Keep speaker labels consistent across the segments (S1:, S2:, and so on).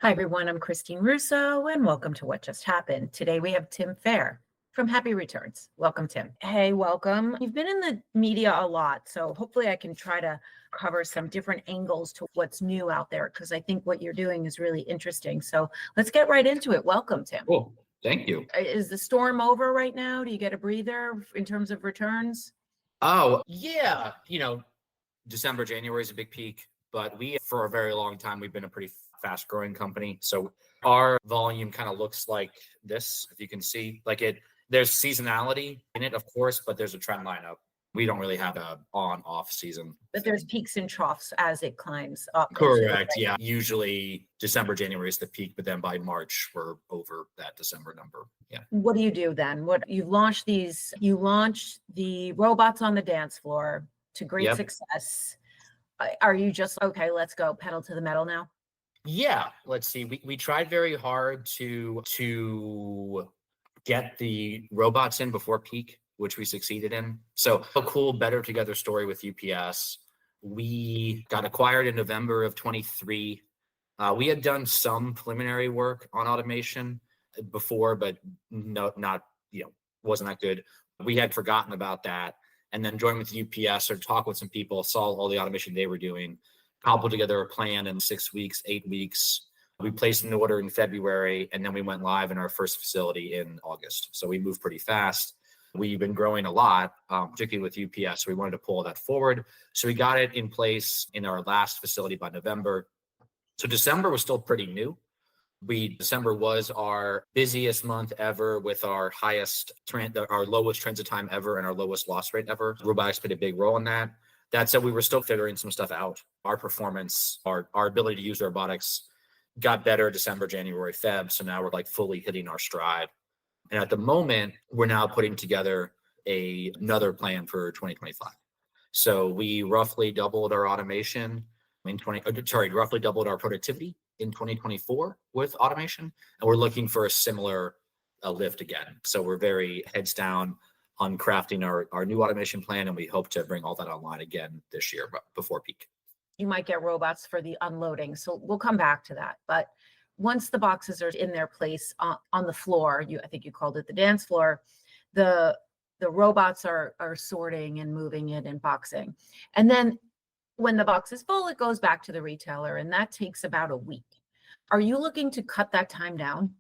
S1: Hi, everyone. I'm Christine Russo, and welcome to What Just Happened. Today we have Tim Fehr from Happy Returns. Welcome, Tim. Hey, welcome. You've been in the media a lot, so hopefully I can try to cover some different angles to what's new out there, because I think what you're doing is really interesting. So let's get right into it. Welcome, Tim.
S2: Cool. Thank you.
S1: Is the storm over right now? Do you get a breather in terms of returns?
S2: Oh, yeah. December, January is a big peak, but for a very long time, we've been a pretty fast growing company. So our volume kind of looks like this, if you can see, there's seasonality in it, of course, but there's a trend line up. We don't really have a on-off season.
S1: But there's peaks and troughs as it climbs up.
S2: Correct. Yeah. Usually December, January is the peak, but then by March, we're over that December number. Yeah.
S1: What do you do then? You launched the robots on the dance floor to great success. Are you just, okay, let's go pedal to the metal now?
S2: Yeah. Let's see. We tried very hard to get the robots in before peak, which we succeeded in. So a cool Better Together story with UPS. We got acquired in November of 23. We had done some preliminary work on automation before, but wasn't that good. We had forgotten about that. And then joined with UPS or talk with some people, saw all the automation they were doing, cobbled together a plan in 6 weeks, 8 weeks. We placed an order in February, and then we went live in our first facility in August. So we moved pretty fast. We've been growing a lot, particularly with UPS. So we wanted to pull that forward. So we got it in place in our last facility by November. So December was still pretty new. December was our busiest month ever with our lowest transit time ever and our lowest loss rate ever. Robotics played a big role in that. That said, we were still figuring some stuff out. Our performance, our ability to use robotics got better December, January, Feb. So now we're fully hitting our stride. And at the moment, we're now putting together another plan for 2025. So we roughly doubled our automation roughly doubled our productivity in 2024 with automation. And we're looking for a similar lift again. So we're very heads down on crafting our new automation plan. And we hope to bring all that online again this year before peak.
S1: You might get robots for the unloading. So we'll come back to that. But once the boxes are in their place on the floor, I think you called it the dance floor, the robots are sorting and moving it and boxing. And then when the box is full, it goes back to the retailer, and that takes about a week. Are you looking to cut that time down?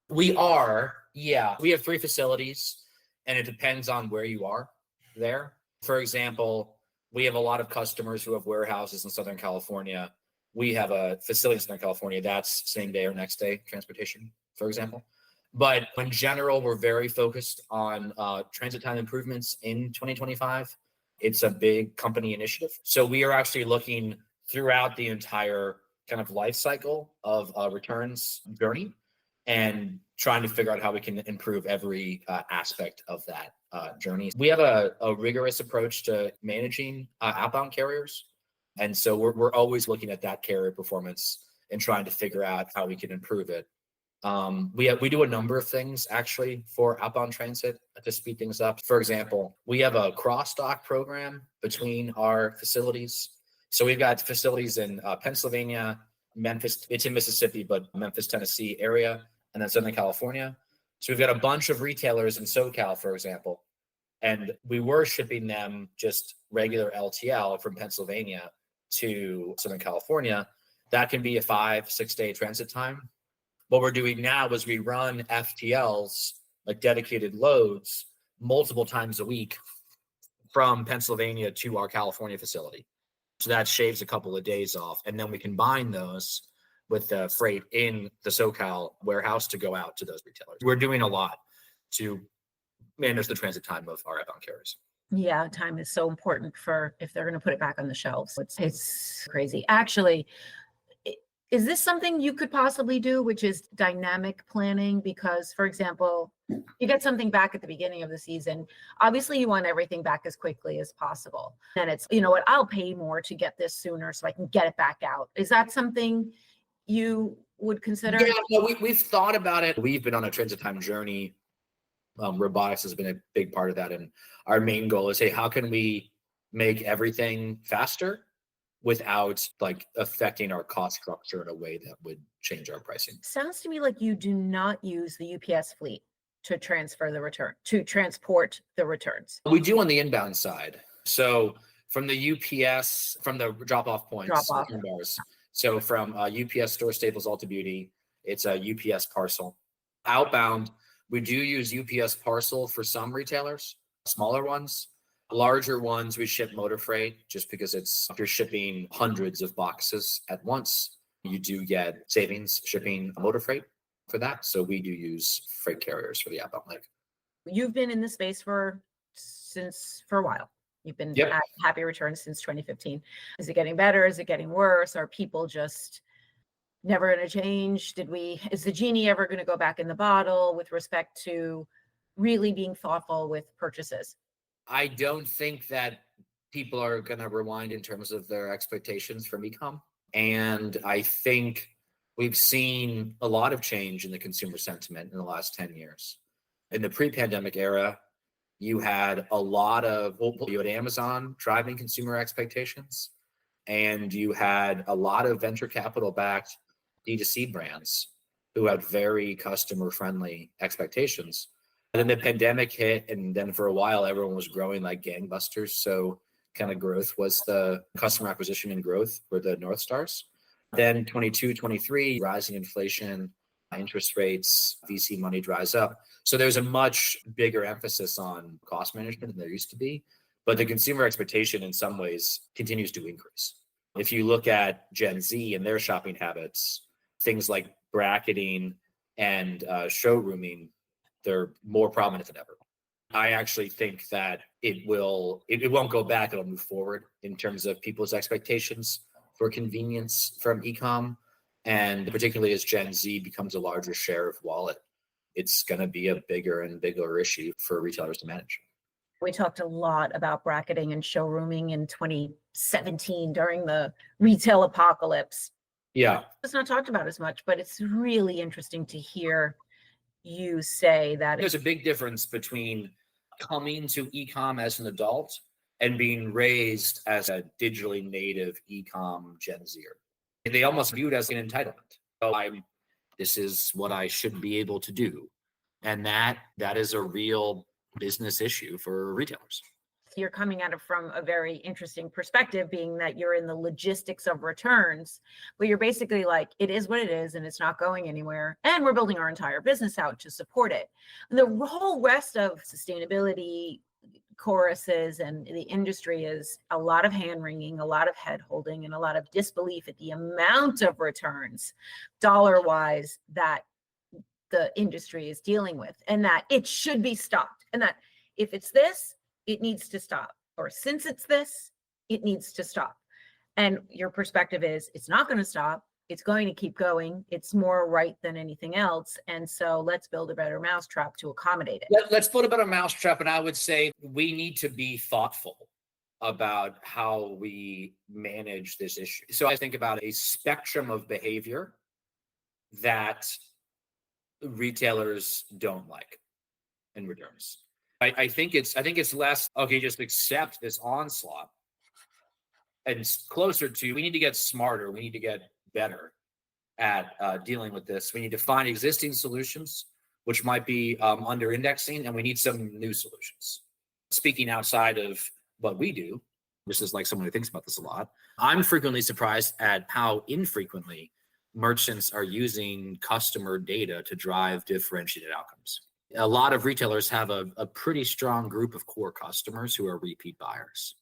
S2: We are, yeah. We have 3 facilities, and it depends on where you are there. For example, we have a lot of customers who have warehouses in Southern California. We have a facility in Southern California that's same day or next day transportation, for example. But in general, we're very focused on transit time improvements in 2025. It's a big company initiative. So we are actually looking throughout the entire kind of life cycle of returns journey and trying to figure out how we can improve every aspect of that journey. We have a rigorous approach to managing outbound carriers. And so we're always looking at that carrier performance and trying to figure out how we can improve it. We do a number of things actually for outbound transit to speed things up. For example, we have a cross-dock program between our facilities. So we've got facilities in Pennsylvania, Memphis, it's in Mississippi, but Memphis, Tennessee area, and then Southern California. So we've got a bunch of retailers in SoCal, for example, and we were shipping them just regular LTL from Pennsylvania to Southern California. That can be a 5-6 day transit time. What we're doing now is we run FTLs, like dedicated loads, multiple times a week from Pennsylvania to our California facility. So that shaves a couple of days off. And then we combine those with the freight in the SoCal warehouse to go out to those retailers. We're doing a lot to manage the transit time of our outbound carriers.
S1: Yeah, time is so important for if they're going to put it back on the shelves. It's crazy. Actually, is this something you could possibly do, which is dynamic planning? Because, for example, you get something back at the beginning of the season. Obviously, you want everything back as quickly as possible. And it's, you know what, I'll pay more to get this sooner so I can get it back out. Is that something you would consider?
S2: Yeah, no, we've thought about it. We've been on a transit time journey. Robotics has been a big part of that. And our main goal is, hey, how can we make everything faster without like affecting our cost structure in a way that would change our pricing.
S1: Sounds to me like you do not use the UPS fleet to transport the returns.
S2: We do on the inbound side. So from the UPS, from the drop-off points,
S1: Drop off.
S2: return bars. So from UPS Store, Staples, Ulta Beauty, it's a UPS parcel. Outbound, we do use UPS parcel for some retailers, smaller ones. Larger ones, we ship motor freight just because if you're shipping hundreds of boxes at once, you do get savings shipping motor freight for that. So we do use freight carriers for the outbound leg.
S1: You've been in the space for a while. You've been
S2: Yep.
S1: at Happy Returns since 2015. Is it getting better? Is it getting worse? Are people just never going to change? Is the genie ever going to go back in the bottle with respect to really being thoughtful with purchases?
S2: I don't think that people are going to rewind in terms of their expectations from e-com. And I think we've seen a lot of change in the consumer sentiment in the last 10 years. In the pre-pandemic era, you had you had Amazon driving consumer expectations, and you had a lot of venture capital backed D2C brands who had very customer friendly expectations. And then the pandemic hit, and then for a while, everyone was growing like gangbusters. So kind of growth was the customer acquisition and growth were the North Stars. Then 22, 23, rising inflation, interest rates, VC money dries up. So there's a much bigger emphasis on cost management than there used to be. But the consumer expectation in some ways continues to increase. If you look at Gen Z and their shopping habits, things like bracketing and showrooming, they're more prominent than ever. I actually think that it won't go back, it'll move forward in terms of people's expectations for convenience from e-com. And particularly as Gen Z becomes a larger share of wallet, it's going to be a bigger and bigger issue for retailers to manage.
S1: We talked a lot about bracketing and showrooming in 2017 during the retail apocalypse.
S2: Yeah.
S1: It's not talked about as much, but it's really interesting to hear you say that.
S2: There's a big difference between coming to e-com as an adult and being raised as a digitally native e-com Gen Zer. They almost view it as an entitlement. Oh, this is what I should be able to do. And that is a real business issue for retailers.
S1: You're coming at it from a very interesting perspective, being that you're in the logistics of returns, but you're basically like, it is what it is and it's not going anywhere. And we're building our entire business out to support it. And the whole rest of sustainability choruses and the industry is a lot of hand wringing, a lot of head holding, and a lot of disbelief at the amount of returns dollar wise that the industry is dealing with, and that it should be stopped. And that if it's this, it needs to stop. Or since it's this, it needs to stop. And your perspective is it's not going to stop. It's going to keep going. It's more right than anything else. And so let's build a better mousetrap to accommodate it.
S2: Let's build a better mousetrap. And I would say we need to be thoughtful about how we manage this issue. So I think about a spectrum of behavior that retailers don't like in returns. I think it's less, okay, just accept this onslaught, and it's closer to, we need to get smarter. We need to get better at dealing with this. We need to find existing solutions, which might be under indexing, and we need some new solutions. Speaking outside of what we do, this is like someone who thinks about this a lot. I'm frequently surprised at how infrequently merchants are using customer data to drive differentiated outcomes. A lot of retailers have a pretty strong group of core customers who are repeat buyers.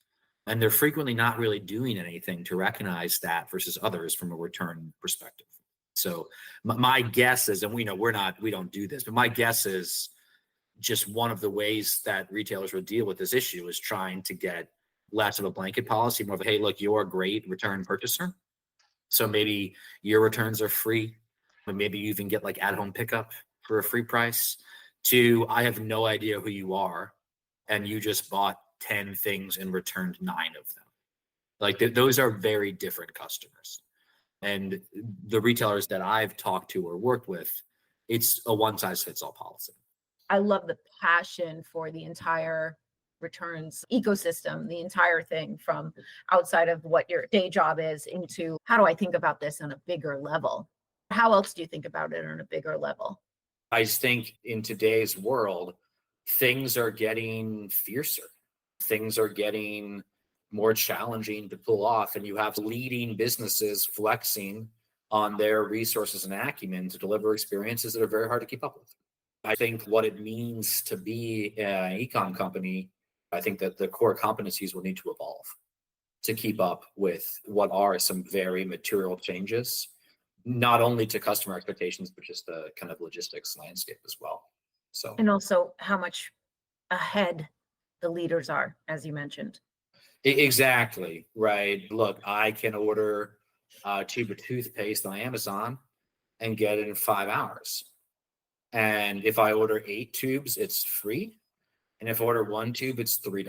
S2: And they're frequently not really doing anything to recognize that versus others from a return perspective. So my guess is, and we don't do this, but my guess is just one of the ways that retailers will deal with this issue is trying to get less of a blanket policy, more of a, hey, look, you're a great return purchaser. So maybe your returns are free, but maybe you even get like at-home pickup for a free price. To, I have no idea who you are, and you just bought 10 things and returned 9 of them. Like those are very different customers. And the retailers that I've talked to or worked with, it's a one-size-fits-all policy.
S1: I love the passion for the entire returns ecosystem, the entire thing from outside of what your day job is into how do I think about this on a bigger level? How else do you think about it on a bigger level?
S2: I just think in today's world, things are getting fiercer. Things are getting more challenging to pull off. And you have leading businesses flexing on their resources and acumen to deliver experiences that are very hard to keep up with. I think what it means to be an e-com company, I think that the core competencies will need to evolve to keep up with what are some very material changes, not only to customer expectations, but just the kind of logistics landscape as well. So,
S1: And also how much ahead the leaders are, as you mentioned.
S2: exactly, right. Look, I can order a tube of toothpaste on Amazon and get it in 5 hours. And if I order 8 tubes, it's free. And if I order 1 tube, it's $3.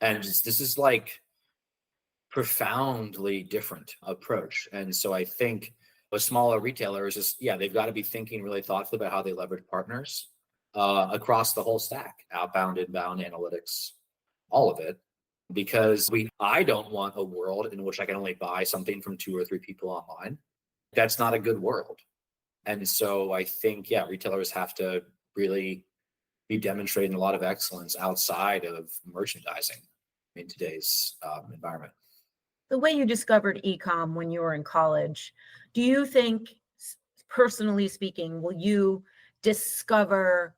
S2: And this is like profoundly different approach. And so I think a smaller retailer is just, yeah, they've got to be thinking really thoughtfully about how they leverage partners across the whole stack, outbound, inbound, analytics, all of it. Because I don't want a world in which I can only buy something from 2 or 3 people online. That's not a good world. And so I think, yeah, retailers have to really be demonstrating a lot of excellence outside of merchandising in today's environment.
S1: The way you discovered e-com when you were in college, do you think, personally speaking, will you discover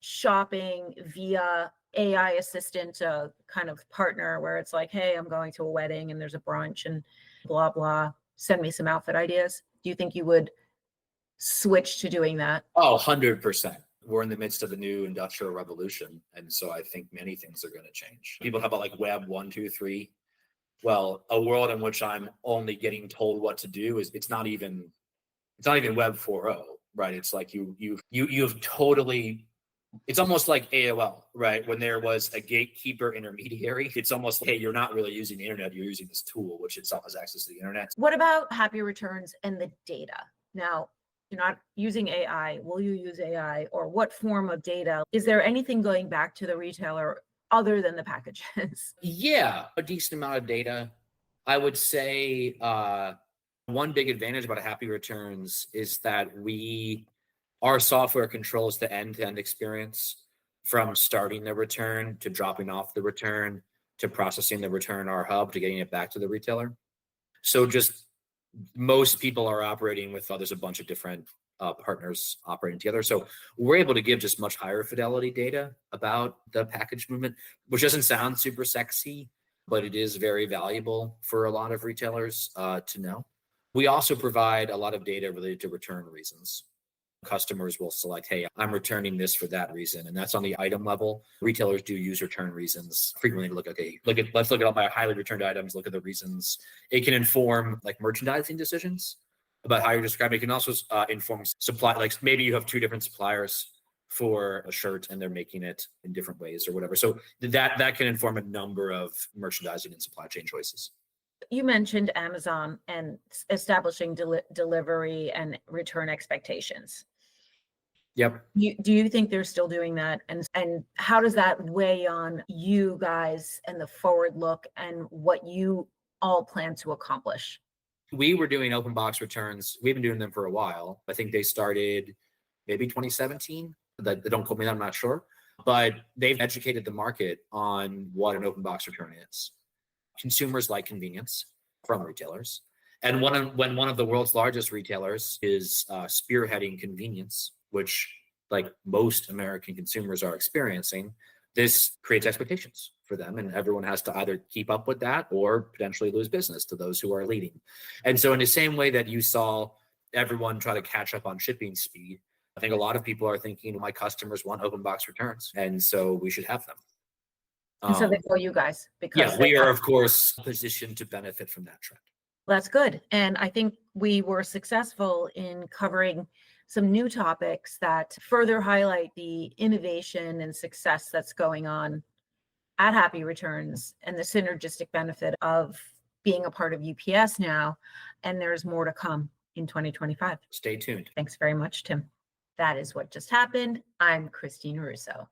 S1: shopping via AI assistant, a kind of partner where it's like, hey, I'm going to a wedding and there's a brunch and blah, blah, send me some outfit ideas? Do you think you would switch to doing that?
S2: Oh, 100%. We're in the midst of the new industrial revolution. And so I think many things are going to change. People talk about like web 1, 2, 3. Well, a world in which I'm only getting told what to do is it's not even web 4.0, right? It's like you've totally, it's almost like AOL, right? When there was a gatekeeper intermediary, it's almost like, hey, you're not really using the internet, you're using this tool, which itself has access to the internet.
S1: What about Happy Returns and the data? Now, you're not using AI. Will you use AI, or what form of data? Is there anything going back to the retailer other than the packages?
S2: Yeah, a decent amount of data. I would say one big advantage about Happy Returns is that our software controls the end-to-end experience from starting the return to dropping off the return to processing the return in our hub to getting it back to the retailer. So just most people are operating with, there's a bunch of different partners operating together. So we're able to give just much higher fidelity data about the package movement, which doesn't sound super sexy, but it is very valuable for a lot of retailers to know. We also provide a lot of data related to return reasons. Customers will select, hey, I'm returning this for that reason. And that's on the item level. Retailers do use return reasons frequently to let's look at all my highly returned items, look at the reasons. It can inform like merchandising decisions about how you're describing. It can also inform supply, like maybe you have 2 different suppliers for a shirt and they're making it in different ways or whatever. So that can inform a number of merchandising and supply chain choices.
S1: You mentioned Amazon and establishing delivery and return expectations.
S2: Yep.
S1: Do you think they're still doing that? And how does that weigh on you guys and the forward look and what you all plan to accomplish?
S2: We were doing open box returns. We've been doing them for a while. I think they started maybe 2017. Don't quote me, I'm not sure. But they've educated the market on what an open box return is. Consumers like convenience from retailers. And when one of the world's largest retailers is spearheading convenience, which like most American consumers are experiencing, this creates expectations for them. And everyone has to either keep up with that or potentially lose business to those who are leading. And so in the same way that you saw everyone try to catch up on shipping speed, I think a lot of people are thinking, my customers want open box returns, and so we should have them.
S1: And so they call you guys because
S2: we are, of course, positioned to benefit from that trend.
S1: That's good. And I think we were successful in covering some new topics that further highlight the innovation and success that's going on at Happy Returns and the synergistic benefit of being a part of UPS now. And there's more to come in 2025.
S2: Stay tuned.
S1: Thanks very much, Tim. That is what just happened. I'm Christine Russo.